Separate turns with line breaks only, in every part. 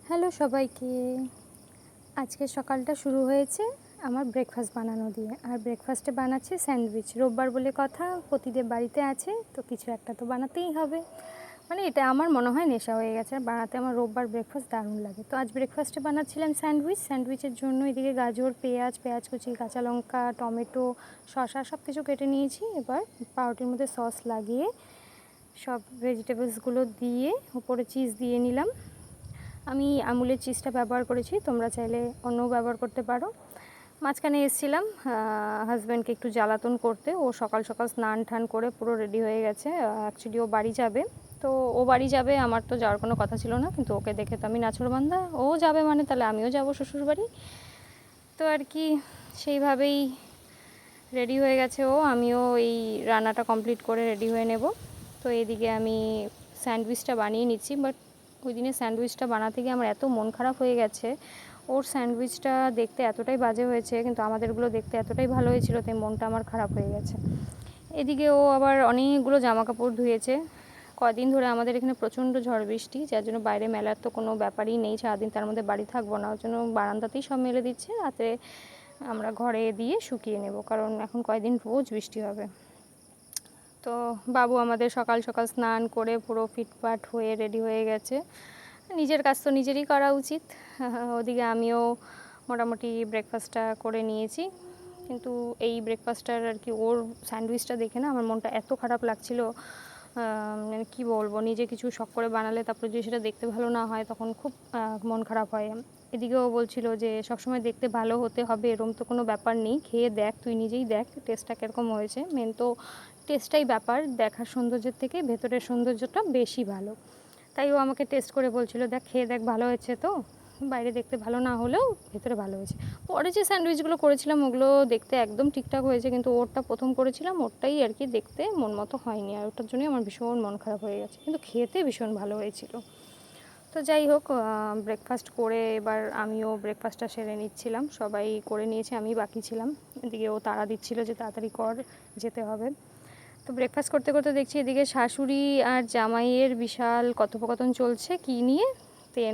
Hello সবাইকে। আজকে সকালটা শুরু হয়েছে আমার ব্রেকফাস্ট বানানো দিয়ে। আর ব্রেকফাস্টে বানাচ্ছি স্যান্ডউইচ। রোববার বলে কথা, প্রতিদিন বাড়িতে আছে তো কিছু একটা তো বানাতেই হবে। মানে এটা আমার মনে হয় নেশা হয়ে গেছে, আর বানাতে আমার রোববার ব্রেকফাস্ট দারুণ লাগে। তো আজ ব্রেকফাস্টে বানাচ্ছিলাম স্যান্ডউইচ। স্যান্ডউইচের জন্য এদিকে গাজর, পেঁয়াজ কুচি, কাঁচা লঙ্কা, টমেটো, শসা সব কিছু কেটে নিয়েছি। এবার পাউরুটির মধ্যে সস লাগিয়ে সব ভেজিটেবলসগুলো দিয়ে উপরে চিজ দিয়ে নিলাম। আমি আমুলের চিজটা ব্যবহার করেছি, তোমরা চাইলে অন্যও ব্যবহার করতে পারো। মাঝখানে এসেছিলাম হাজব্যান্ডকে একটু জ্বালাতন করতে। ও সকাল সকাল স্নান টান করে পুরো রেডি হয়ে গেছে। অ্যাকচুয়ালি ও বাড়ি যাবে, তো ও বাড়ি যাবে, আমার তো যাওয়ার কোনো কথা ছিল না, কিন্তু ওকে দেখে তো আমি নাছোড়বান্দা, ও যাবে মানে তাহলে আমিও যাব শ্বশুরবাড়ি। তো আর কি সেইভাবেই রেডি হয়ে গেছে ও। আমিও এই রান্নাটা কমপ্লিট করে রেডি হয়ে নেব। তো এদিকে আমি স্যান্ডউইচটা বানিয়ে নিচ্ছি। বাট ওই দিনে স্যান্ডউইচটা বানাতে গিয়ে আমার এত মন খারাপ হয়ে গেছে। ওর স্যান্ডউইচটা দেখতে এতটাই বাজে হয়েছে, কিন্তু আমাদেরগুলো দেখতে এতটাই ভালো হয়েছিল, তাই মনটা আমার খারাপ হয়ে গেছে। এদিকে ও আবার অনেকগুলো জামা কাপড় ধুয়েছে। কদিন ধরে আমাদের এখানে প্রচণ্ড ঝড় বৃষ্টি, যার জন্য বাইরে মেলার তো কোনো ব্যাপারই নেই। সারাদিন তার মধ্যে বাড়ি থাকবো না, ওর জন্য বারান্দাতেই সব মেলে দিচ্ছে। রাতে আমরা ঘরে দিয়ে শুকিয়ে নেব, কারণ এখন কয়েকদিন রোজ বৃষ্টি হবে। তো বাবু আমাদের সকাল সকাল স্নান করে পুরো ফিটফাট হয়ে রেডি হয়ে গেছে। নিজের কাজ তো নিজেরই করা উচিত। ওদিকে আমিও মোটামুটি ব্রেকফাস্টটা করে নিয়েছি। কিন্তু এই ব্রেকফাস্টটার আর কি ওর স্যান্ডউইচটা দেখে না আমার মনটা এত খারাপ লাগছিল, মানে কী বলবো, নিজে কিছু শখ করে বানালে তারপরে যদি সেটা দেখতে ভালো না হয় তখন খুব মন খারাপ হয়। এদিকেও বলছিল যে সবসময় দেখতে ভালো হতে হবে এরম তো কোনো ব্যাপার নেই, খেয়ে দেখ, তুই নিজেই দেখ টেস্টটা কীরকম হয়েছে। মেন তো টেস্টটাই ব্যাপার, দেখার সৌন্দর্যের থেকে ভেতরের সৌন্দর্যটা বেশি ভালো। তাই ও আমাকে টেস্ট করে বলছিল, দেখ খেয়ে দেখ ভালো হয়েছে তো, বাইরে দেখতে ভালো না হলেও ভেতরে ভালো হয়েছে। পরে যে স্যান্ডউইচগুলো করেছিলাম ওগুলো দেখতে একদম ঠিকঠাক হয়েছে, কিন্তু ওরটা প্রথম করেছিলাম ওরটাই আর কি দেখতে মন মতো হয়নি, আর ওটার জন্যই আমার ভীষণ মন খারাপ হয়ে গেছে, কিন্তু খেতে ভীষণ ভালো হয়েছিল। তো যাই হোক, ব্রেকফাস্ট করে এবার আমিও ব্রেকফাস্টটা সেরে নিচ্ছিলাম। সবাই করে নিয়েছে, আমি বাকি ছিলাম। এদিকে ও তাড়া দিচ্ছিল যে তাড়াতাড়ি কর, যেতে হবে। তো ব্রেকফাস্ট করতে করতে দেখছি এদিকে শাশুড়ি আর জামাইয়ের বিশাল কথোপকথন চলছে। কী নিয়ে?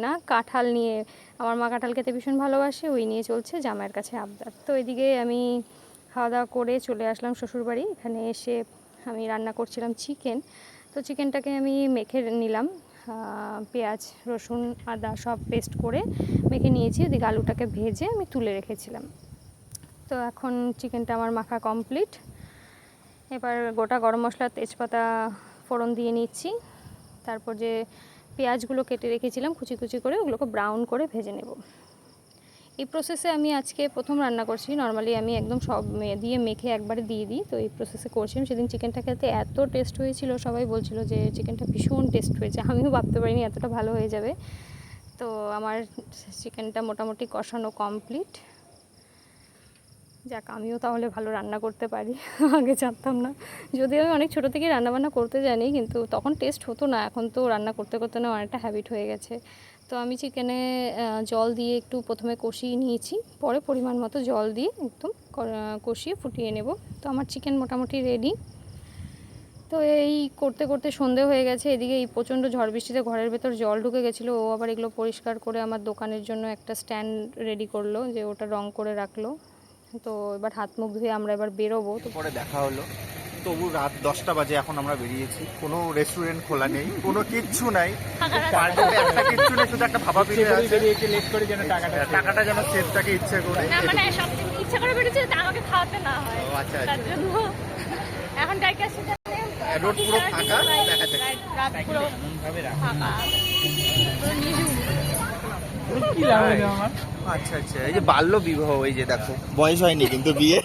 না কাঁঠাল নিয়ে। আমার মা কাঁঠাল খেতে ভীষণ ভালোবাসে, ওই নিয়ে চলছে জামাইয়ের কাছে আবদার। তো এদিকে আমি খাওয়া দাওয়া করে চলে আসলাম শ্বশুরবাড়ি। এখানে এসে আমি রান্না করছিলাম চিকেন। তো চিকেনটাকে আমি মেখে নিলাম, পেঁয়াজ রসুন আদা সব পেস্ট করে মেখে নিয়েছি। এদিকে আলুটাকে ভেজে আমি তুলে রেখেছিলাম। তো এখন চিকেনটা আমার মাখা কমপ্লিট। এবার গোটা গরম মশলা তেজপাতা ফোড়ন দিয়ে নিচ্ছি। তারপর যে পেঁয়াজগুলো কেটে রেখেছিলাম কুচি কুচি করে, ওগুলোকে ব্রাউন করে ভেজে নেব। এই প্রসেসে আমি আজকে প্রথম রান্না করছি। নর্মালি আমি একদম সব দিয়ে মেখে একবারে দিয়ে দিই, তো এই প্রসেসে করছিলাম। সেদিন চিকেনটা খেতে এত টেস্ট হয়েছিল, সবাই বলছিল যে চিকেনটা ভীষণ টেস্ট হয়েছে। আমিও ভাবতে পারিনি এতটা ভালো হয়ে যাবে। তো আমার চিকেনটা মোটামুটি কষানো কমপ্লিট। যাক, আমিও তাহলে ভালো রান্না করতে পারি, আগে জানতাম না। যদিও আমি অনেক ছোটো থেকেই রান্নাবান্না করতে জানি, কিন্তু তখন টেস্ট হতো না। এখন তো রান্না করতে করতে না অনেকটা হ্যাবিট হয়ে গেছে। তো আমি চিকেনে জল দিয়ে একটু প্রথমে কষিয়ে নিয়েছি, পরে পরিমাণ মতো জল দিয়ে একদম কষিয়ে ফুটিয়ে নেব। তো আমার চিকেন মোটামুটি রেডি। তো এই করতে করতে সন্ধে হয়ে গেছে। এদিকে এই প্রচণ্ড ঝড় বৃষ্টিতে ঘরের ভেতর জল ঢুকে গেছিলো। ও আবার এগুলো পরিষ্কার করে আমার দোকানের জন্য একটা স্ট্যান্ড রেডি করলো, যে ওটা রং করে রাখলো। তো এবার হাত মুখ ধুয়ে আমরা এবার বেরোবো। তো
পরে দেখা হলো, তবু রাত 10টা বাজে এখন আমরা বেরিয়েছি। কোনো রেস্টুরেন্ট খোলা নেই, কোনো কিচ্ছু নাই, একটা কিচ্ছু নেই, শুধু একটা ভাবা পিঠে আছে। লেট করে যেন টাকাটা যেন সেফ থাকে ইচ্ছে করে,
না মানে সব ইচ্ছা করে বেরিয়েছে আমাকে খাওয়াতে না হয়, তার জন্য এখন ডাইকে আসছে।
রোড পুরো ফাঁকা দেখা যাচ্ছে।
রাত পুরো ফাঁকা,
আচ্ছা আচ্ছা, এই যে বাল্য বিবাহ, এই যে দেখো বয়স হয়নি কিন্তু বিয়ে।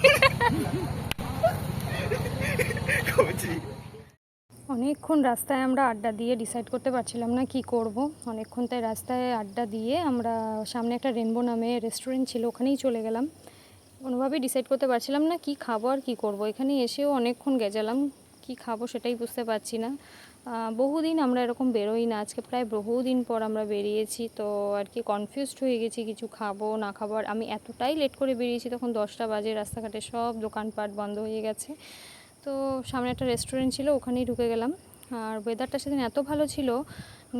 অনেকক্ষণ রাস্তায় আমরা আড্ডা দিয়ে ডিসাইড করতে পারছিলাম না কি করব। অনেকক্ষণ তাই রাস্তায় আড্ডা দিয়ে আমরা সামনে একটা রেনবো নামে রেস্টুরেন্ট ছিল, ওখানেই চলে গেলাম। কোনোভাবেই ডিসাইড করতে পারছিলাম না কি খাবো আর কি করব। এখানে এসেও অনেকক্ষণ গেজালাম, কি খাবো সেটাই বুঝতে পারছি না। বহুদিন আমরা এরকম বেরোই না, আজকে প্রায় বহুদিন পর আমরা বেরিয়েছি। তো আর কি কনফিউজড হয়ে গেছি কিছু খাবো না খাবো। আর আমি এতটাই লেট করে বেরিয়েছি, তখন 10টা বাজে, রাস্তাঘাটে সব দোকানপাট বন্ধ হয়ে গেছে। তো সামনে একটা রেস্টুরেন্ট ছিল, ওখানেই ঢুকে গেলাম। আর ওয়েদারটা সেদিন এত ভালো ছিল,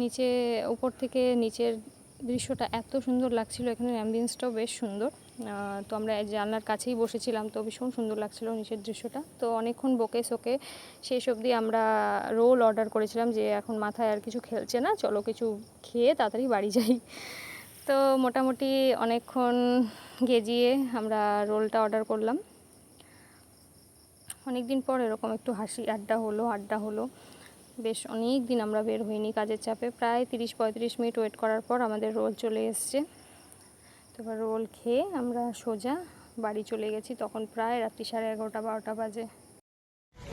নিচে উপর থেকে নিচের দৃশ্যটা এত সুন্দর লাগছিল, এখানে অ্যাম্বিয়েন্সটাও বেশ সুন্দর। তো আমরা জানলার কাছেই বসেছিলাম, তো ভীষণ সুন্দর লাগছিল নিচের দৃশ্যটা। তো অনেকক্ষণ বকে শোকে শেষ অবধি আমরা রোল অর্ডার করেছিলাম, যে এখন মাথায় আর কিছু খেলছে না, চলো কিছু খেয়ে তাড়াতাড়ি বাড়ি যাই। তো মোটামুটি অনেকক্ষণ গেজিয়ে আমরা রোলটা অর্ডার করলাম। অনেক দিন পর এরকম একটু হাসি আড্ডা হলো। বেশ অনেক দিন আমরা বের হইনি কাজের চাপে, প্রায় 30-35 মিনিট ওয়েট করার পর আমাদের রোল চলে এসছে। তো এবার রোল খেয়ে আমরা সোজা বাড়ি চলে গেছি, তখন প্রায় রাত্রি 11:30-12টা বাজে।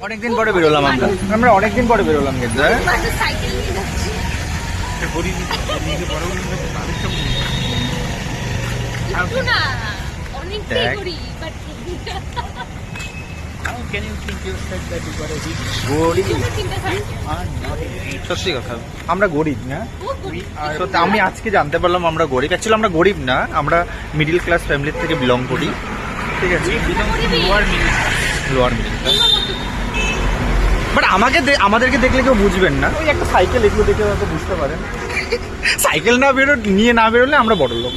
অনেকদিন পরে বেরোলাম আমরা অনেকদিন পরে বেরোলাম কিন্তু সত্যি কথা, আমরা গরিব না সত্যি। আমি আজকে জানতে পারলাম আমরা গরিব। অ্যাকচুয়ালি আমরা গরিব না, আমরা মিডিল ক্লাস ফ্যামিলির থেকে বিলং করি, ঠিক আছে, লোয়ার মিডিল ক্লাস। বাট আমাদেরকে দেখলে কেউ বুঝবেন না, ওই একটা সাইকেল এগুলো দেখে হয়তো বুঝতে পারেন। সাইকেল না বেরোলে আমরা বড় লোক।